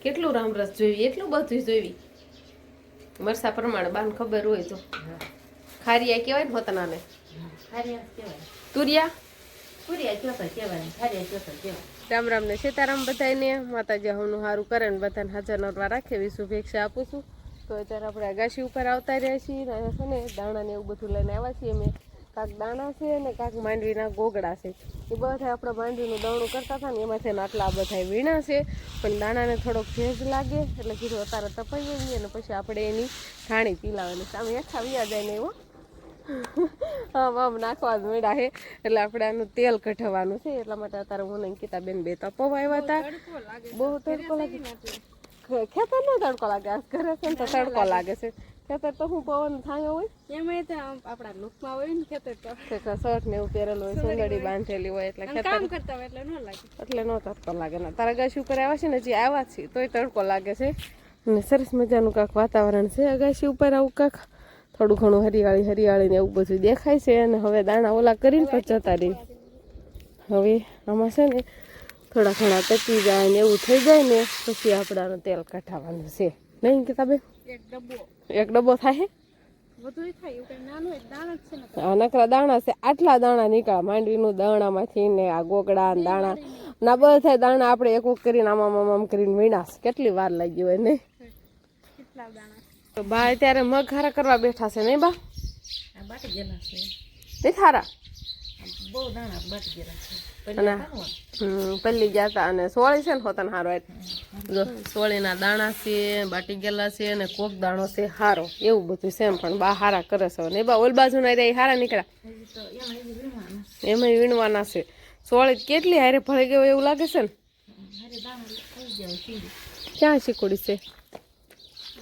કેટલું રામરસ જોઈ એટલું બધું જોઈ વર્ષા પ્રમાણે બાન ખબર હોય તો ખારિયા કહેવાય ને હોતનાને તુરિયા રામ રામ ને સીતારામ બધાને માતાજી હવનું સારું કરે ને બધાને હાજર નરવા રાખે એવી શુભેચ્છા આપું છું. તો અત્યારે આપણે આગાશી ઉપર આવતા રહ્યા છીએ અને છે ને દાણા ને એવું બધું લઈને આવ્યા છીએ અમે. કાંક દાણા છે ને કાંક માંડવીના ગોગડા છે એ બધા આપણે માંડવીનું દવણું કરતા હતા ને એમાંથી આટલા બધા વીણા છે પણ દાણાને થોડોક ભેજ લાગે એટલે કીધું અત્યારે તપાઈ જઈએ ને પછી આપણે એની ધાણી પીલાવાની સામે આખા વ્યા જાય ને એવો આમ નાખવા જ મેળા છે એટલે આપણે આનું તેલ કઢાવવાનું છે એટલા માટે અત્યારે હું અંકિતા બેન બે તપવા આવ્યા હતા. બહુ તડકો લાગે ખેતર નો તડકો લાગે આ ઘરે છે ને તો તડકો લાગે છે. ખેતર તો હું પવન થાયો હોય એમાં તો આપણા લુકમાં હોય ને ખેતર તો શર્ટ ને એવું પહેરેલું હોય સુંદડી બાંધેલી હોય એટલે ખેતર કામ કરતા હોય એટલે ન લાગે એટલે નો તડકો લાગે ને તારા અગાશી ઉપર આવ્યા છે ને હજી આવ્યા છે તોય તડકો લાગે છે અને સરસ મજાનું કાંક વાતાવરણ છે અગાશી ઉપર આવું કાંક થોડું ઘણું હરિયાળી ને એવું બધું દેખાય છે અને હવે દાણા ઓલા કરીને પછી જતા રહી. હવે આમાં છે ને થોડા ઘણા તચી જાય ને એવું થઈ જાય ને પછી આપણે આનું તેલ કાઢવાનું છે નહીં કે તમે એક ડબ્બો થાય નકરા દાણા છે આટલા દાણા નીકળ્યા માંડવીનું દાણામાંથી ને આ ગોગડા દાણા ના બધા દાણા આપણે એક કરીને આમ કરીને વીણાશ કેટલી વાર લાગી હોય ને બા અત્યારે મગ હારા કરવા બેઠા છે નહીં બા નહીં થારા પલ્લી ગયા હતા અને સોળી છે ને હોતન હારો સોળીના દાણા છે બાટી ગયેલા છે અને કોક દાણો છે હારો એવું બધું છે પણ બા હારા કરે છે ને બા ઓલ બાજુ ના રહ્યા હારા નીકળ્યા એમાં વીણવાના છે. સોળી કેટલી હારે ભળી ગયો એવું લાગે છે ને ક્યાં શીખોડી છે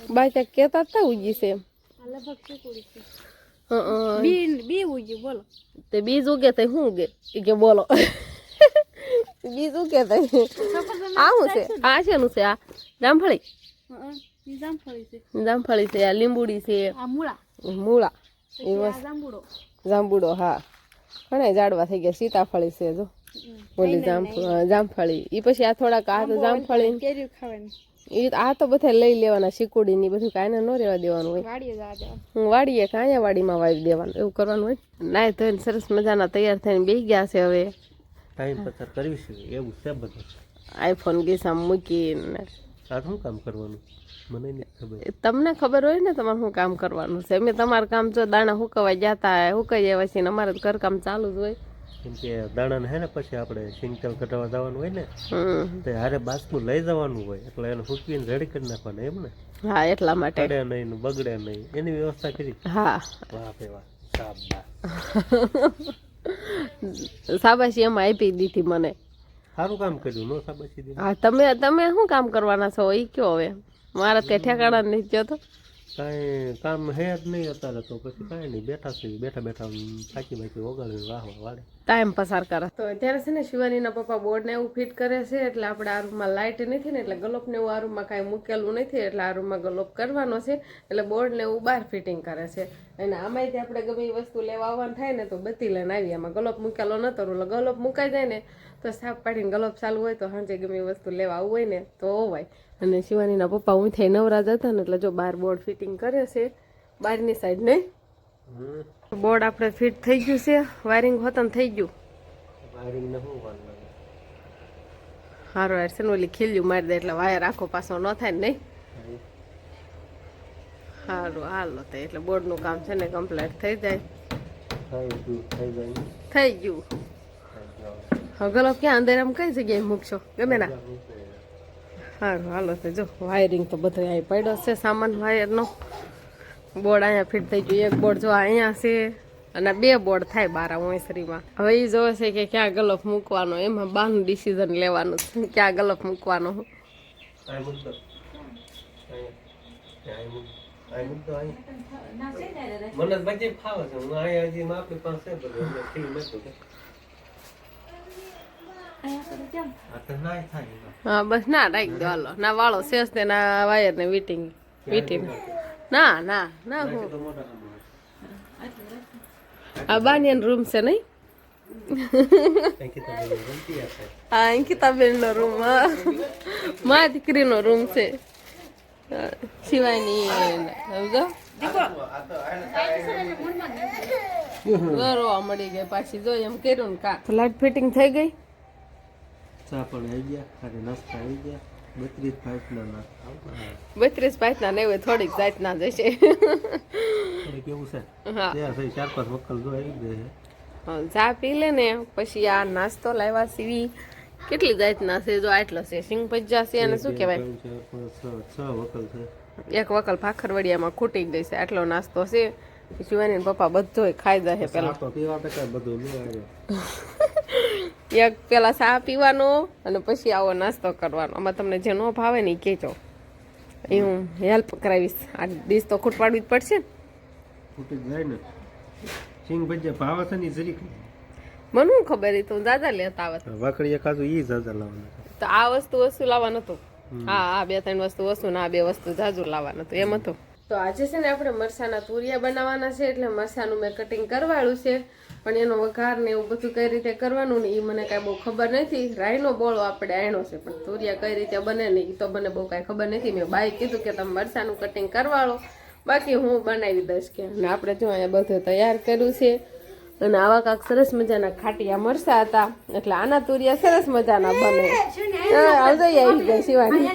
બા ક્યાંક કેતા હતા ઉજી છે તે બીજ ઉગે તો શું ઉગે કે બોલો બીજ ઉગે તો આવું છે આ શેનું છે આ જામફળી જામફળી છે આ લીંબુડી છે મૂળા જાંબુડો હા ઘણા ઝાડવા થઈ ગયા સીતાફળી છે જો બોલી જામફળી એ પછી આ થોડાક આ તો જામફળી આ તો બધા લઈ લેવાના શીકુડી ની બધું કાંઈ ન રહેવા દેવાનું હોય વાડીએ કાંયા વાડીમાં વાવી દેવાનું એવું કરવાનું હોય. નાય તો સરસ મજાના તૈયાર થઈને બેસી ગયા છે હવે ટાઈમ પસાર કરીશું એવું છે બધું આઈફોન ગીસામ મૂકીને આ શું કામ કરવાનું મને નહીં ખબર તમને ખબર હોય ને તમારે શું કામ કરવાનું છે અમે તમારું કામ જો દાણા હુકવા જતા હુકાઈ જાય પછી અમારે ઘર કામ ચાલુ જ હોય કેમ કે દાણા હે ને પછી આપણે સિંગતેલ કટાવવા જવાનું હોય ને તો હારે બાસકું લઈ જવાનું હોય એટલે એને ફૂકવીને રેડી કરી નાખવાનું એમ ને હા એટલા માટે પડે નહીં બગડે નહીં એની વ્યવસ્થા કરી હા વાહ ભાઈ વાહ શાબાશી એમાં આપી દીધી મને સારું કામ કર્યું નો શાબાશી દીધી હા તમે શું કામ કરવાના છો એ કયો હવે મારા તે ઠેકાણા નહીં ગયો તો કાંઈ કામ હે જ નહીં અત્યારે તો પછી કાંઈ નહીં બેઠા છે બેઠા થાકી બાકી ઓગાળીને વાહવા વાળે ટાઈમ પસાર કરે. તો અત્યારે છે ને શિવાનીના પપ્પા બોર્ડ ને એવું ફિટ કરે છે એટલે આપણે આ રૂમમાં લાઇટ નથી ને એટલે ગલોપ ને એવું આ રૂમમાં કાંઈ મૂકેલું નથી એટલે આ રૂમમાં ગલોપ કરવાનો છે એટલે બોર્ડ ને એવું બહાર ફિટિંગ કરે છે અને આમાંયથી આપણે ગમે એ વસ્તુ લેવા આવવાનું થાય ને તો બધી લઈને આવી આમાં ગલોપ મૂકેલો નતો એટલે ગલોપ મુકાઈ જાય ને તો સાફ પાડીને ગલોપ ચાલુ હોય તો સાંજે ગમે એ વસ્તુ લેવા આવવું હોય ને તો હોવાય. અને શિવાનીના પપ્પા હું થઈ નવરાજ હતા ને એટલે જો બહાર બોર્ડ ફિટિંગ કરે છે બહારની સાઈડ નહીં બોર્ડ આપણે ફિટ થઈ ગયું છે વાયરિંગ હોતન થઈ ગયું સારું યાર છે ને ઓલી ખીલ્યું મારી દે એટલે વાયર આખો પાછો ન થાય ને નહીં સારું હાલો તો એટલે બોર્ડનું કામ છે ને કમ્પ્લીટ થઈ જાય થઈ ગયું. હા ગલો ક્યાં અંદર આમ કઈ જગ્યાએ મૂકશો ગમે ના સારું હાલો તો જો વાયરિંગ તો બધો અહીં પડ્યો છે સામાન વાયરનો બોર્ડ અહીંયા ફિટ થઈ ગયું એક બોર્ડ જો અહીંયા છે અને બે બોર્ડ થાય 12 ઓસરીમાં હવે એ જોવે છે કે ક્યાં ગલફ મૂકવાનો એમાં બાનું ડિસિઝન લેવાનું છે ક્યાં ગલફ મૂકવાનો મને બધી ફાવે છે હું અહીંયા હજી માપી પાસે બધું ફ્રી નતું હા બસ ના રાખી દો હાલો ના વાળો શેષ ને ના વાયર ને વીટિંગ ના ના ના હું આ બાનિયન રૂમ છે નહીં અંકિતાબેન રમતી હશે. આ અંકિતાબેન નો રૂમ, મા દીકરીનો રૂમ છે. શિવાની સમજો રોવા મળી ગઈ પાછી, જો એમ કર્યું ને કા લાઈટ ફિટિંગ થઈ ગઈ. ચા પણ આવી ગયા, ખાલી નાસ્તા આવી ગયા. 32 ભાઈના નાસ્તા 32 પાઇટના નહીં હોય, થોડીક જાતના જશે. કેવું છે હા ત્યાં થઈ 4-5 વકલ જો આવી ગઈ છે. ચા પી લે ને પછી આ નાસ્તો લાવ્યા સીવી. કેટલી જાતના છે જો, આટલો છે સિંગ ભજીયા છે અને શું કહેવાય 6 વકલ છે. એક વકલ ભાખરવડિયામાં ખૂટી ગઈ છે. આટલો નાસ્તો છે. શિવાની પપ્પા બધોય ખાઈ જાય પેલા. તો પીવા તો કાંઈ બધું ન આવ્યો. એક પેલા ચા પીવાનો અને પછી આવો નાસ્તો કરવાનો. આમાં તમને જે ન ભાવે ને એ કહેજો, એ હું હેલ્પ કરાવીશ. આ ડીશ તો ખૂટવાડવી જ પડશે ને. ફૂટી જાય ને. સિંગ ભજીયા ભાવે છે ને જરીક. મને શું ખબર, એ તો દાદા લેતા આવત. વાકડીએ ખાધું ઈ જાજા લાવવાનું. તો આ વસ્તુ લાવવાનું હતું. હા આ 2-3 વસ્તુ ને આ 2 વસ્તુ જાજુ લાવવાનું હતું એમ હતું. તો આજે છે ને આપણે મરસાના તુરિયા બનાવવાના છે, એટલે મરસાનું મેં કટિંગ કરવાળું છે. પણ એનો વઘાર ને એવું બધું કઈ રીતે કરવાનું ને એ મને કાંઈ બહુ ખબર નથી. રાઈનો બોળો આપણે આણ્યો છે, પણ તુરિયા કઈ રીતે બને ને એ તો મને બહુ કાંઈ ખબર નથી. મેં બાઈ કીધું કે તમે મરસાનું કટિંગ કરવાળો, બાકી હું બનાવી દઈશ કે. અને આપણે જો અહીંયા બધું તૈયાર કર્યું છે. અને આવા કાંક સરસ મજાના ખાટિયા મરસા હતા, એટલે આના તુરિયા સરસ મજાના બને. આવજો આવી ગઈ શિવાની.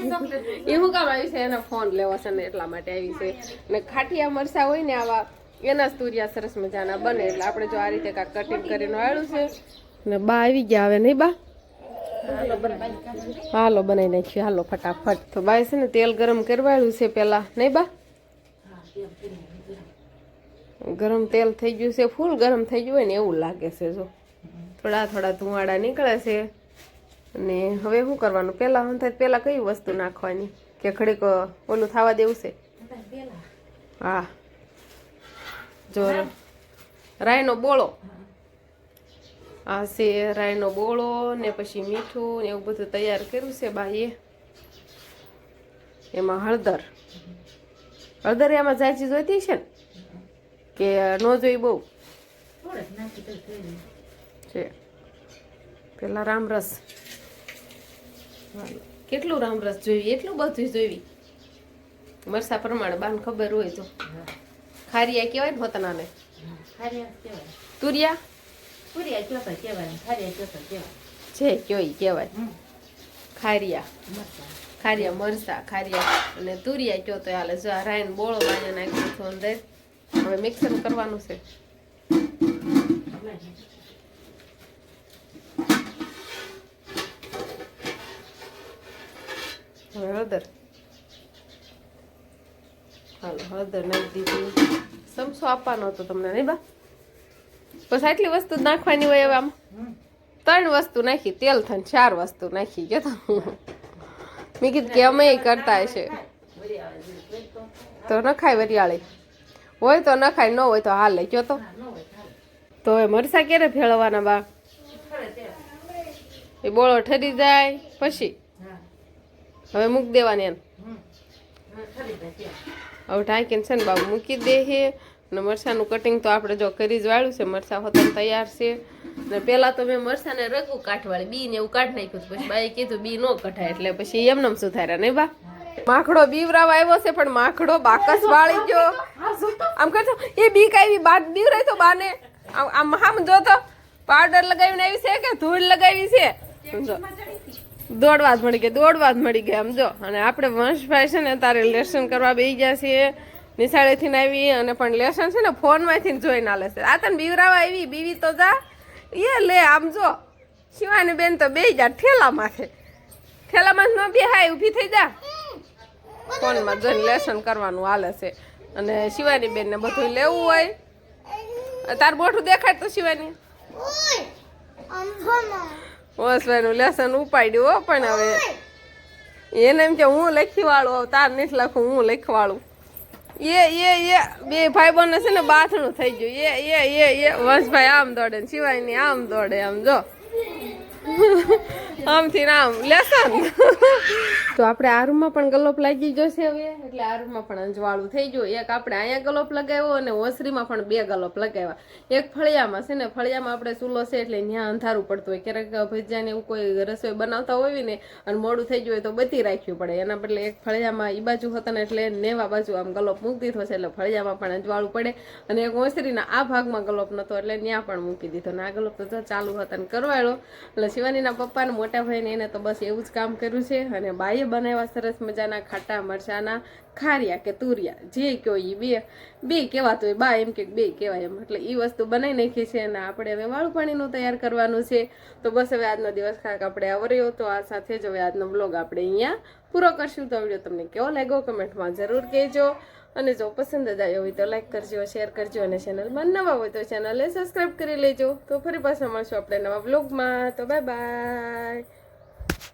એ હું કામ આવી છે, એનો ફોન લેવો છે ને એટલા માટે આવી છે. અને ખાટિયા મરસા હોય ને આવા, એના જ તુરિયા સરસ મજાના બને. એટલે આપણે જો આ રીતે કાંક કટિંગ કરીને વાળું છે. ને બા આવી ગયા હવે નહીં બા? હાલો બનાવી નાખ્યું, હાલો ફટાફટ. તો બાય છે ને તેલ ગરમ કરવાળું છે પેલા, નહીં બા? ગરમ તેલ થઈ ગયું છે, ફૂલ ગરમ થઈ ગયું હોય ને એવું લાગે છે. જો થોડા થોડા ધુવાડા નીકળે છે. અને હવે શું કરવાનું, પેલા હું થાય પેલા કઈ વસ્તુ નાખવાની કે ઘડીક ઓલું થવા દેવું છે? હા જો રાઈનો બોળો, આ છે રાઈનો બોળો ને પછી મીઠું ને એવું બધું તૈયાર કર્યું છે બાઈએ. એમાં હળદર એમાં જાચી જોઈતી છે ને કે ન જોઈ બહુ છે. પેલા રામરસ, કેટલું રામરસ જોઈ એટલું બધું જોઈ, મરસા પ્રમાણે બાને ખબર હોય તો. ખારિયા કહેવાય ને હોતનાને, તુરિયા છે કયો કહેવાય. ખારિયા મરસા ખારિયા અને તુરિયા કયો તો હાલે. જો આ રાઈન બોળો બાને નાખ્યું છું અંદર. હવે મિક્સર કરવાનું છે. હવે હળદર, હાલો હળદર નાખી દીધી. સમસો આપવાનો હતો તમને નહીં બા? બસ આટલી વસ્તુ નાખવાની હોય. હવે આમ 3 વસ્તુ નાખી, તેલ થઈને 4 વસ્તુ નાખી ગયા. મેં કીધું કે અમે કરતા હશે તો નખાય, વરિયાળી હોય તો નખાય, ન હોય તો હાલે. કયો તો હવે મરસા ક્યારે ફેળવવાના બા? એ બોળો ઠરી જાય પછી હવે મૂકી દેવાની એને. હવે ઢાંકીને છે ને બાબુ મૂકી દે છે. અને મરસાનું કટિંગ તો આપણે જો કરી જ વાળ્યું છે. મરસા હોતા તૈયાર છે. અને પેલા તો મેં મરસાને રગું કાઢવાળી, બી ને એવું કાઢી નાખ્યું. પછી બાઈ કીધું બી ન કઢાય, એટલે પછી એમનેમ સુધાર્યા નહીં બા? માખડો બીવરાવા આવ્યો છે, પણ માખડો બાકસ વાળી ગયો. આમ કરજો એ બી કાવી બાદ બીવરાય તો બાને આમ આમ જો તો પાવડર લગાવીને આવી છે કે ધૂળ લગાવી છે. દોડવા જ મળી ગયા આમ જો. અને આપણે વંશભાઈ છે ને તારે લેસન કરવા બેસી ગયા છીએ નિશાળેથી આવી, અને પણ લેસન છે ને ફોનમાંથી જોઈને આલે છે. આ તને બીવરાવા આવી, બીવી તો જા એ લે. આમ જો શિવાની બેન તો બેસી જા ઠેલામાં ન બેહાય, ઊભી થઈ જા. ફોનમાં જોઈને લેસન કરવાનું હાલે છે. અને શિવાની બેન ને બધું લેવું હોય. તાર બોઠું દેખાડ તો શિવાની ઓસભાઈનું લેસન ઉપાડ્યું હો. પણ હવે એને એમ કે હું લખીવાળું, તાર નથી લખું હું લખવાળું. એ બે ભાઈ બહેનો છે ને બાથણું થઈ ગયું. એ વંશભાઈ આમ દોડે ને શિવાયની આમ દોડે. આમ જો આમથી આમ લેસન. તો આપણે આ રૂમમાં પણ ગલોપ લાગી જશે હવે, એટલે આ રૂમમાં પણ અંજવાળું થઈ ગયું. એક આપણે અહીંયા ગલોપ લગાવ્યો અને ઓસરીમાં પણ 2 ગલોપ લગાવ્યા. એક ફળિયામાં છે ને, ફળિયામાં આપણે ચૂલો છે એટલે ત્યાં અંધારું પડતું હોય. ક્યારેક ભજીયાને એવું કોઈ રસોઈ બનાવતા હોય ને અને મોડું થઈ ગયું હોય તો બધી રાખવી પડે. એના બદલે એક ફળિયામાં ઈ બાજુ હતા ને એટલે નેવા બાજુ આમ ગલોપ મૂકી દીધો છે, એટલે ફળિયામાં પણ અંજવાળું પડે. અને એક ઓસરીના આ ભાગમાં ગલોપ નતો એટલે ત્યાં પણ મૂકી દીધો. ને આ ગલોપ તો ચાલુ હતા ને કરવાળો. એટલે શિવાનીના પપ્પાને મોટા ભાઈને એને તો બસ એવું જ કામ કર્યું છે. અને બાઈએ બનાવ્યા સરસ મજાના ખાટા મરચાના ખારિયા કે તુરિયા, જે કયો એ બે કહેવાતું હોય. બા એમ કે 2 કહેવાય એમ, એટલે એ વસ્તુ બનાવી નાખી છે. અને આપણે હવે વાળું પાણીનું તૈયાર કરવાનું છે. તો બસ હવે આજનો દિવસ કાંઈક આપણે આવર્યો. તો આ સાથે જ હવે આજનો બ્લોગ આપણે અહીંયા પૂરો કરશું. તો વિડીયો તમને કેવો લાગ્યો કમેન્ટમાં જરૂર કહેજો. અને જો પસંદ જ આવ્યો હોય તો લાઈક કરજો, શેર કરજો, અને ચેનલમાં નવા હોય તો ચેનલને સબસ્ક્રાઈબ કરી લેજો. તો ફરી પાછા મળશું આપણે નવા બ્લોગમાં. તો બાય બાય.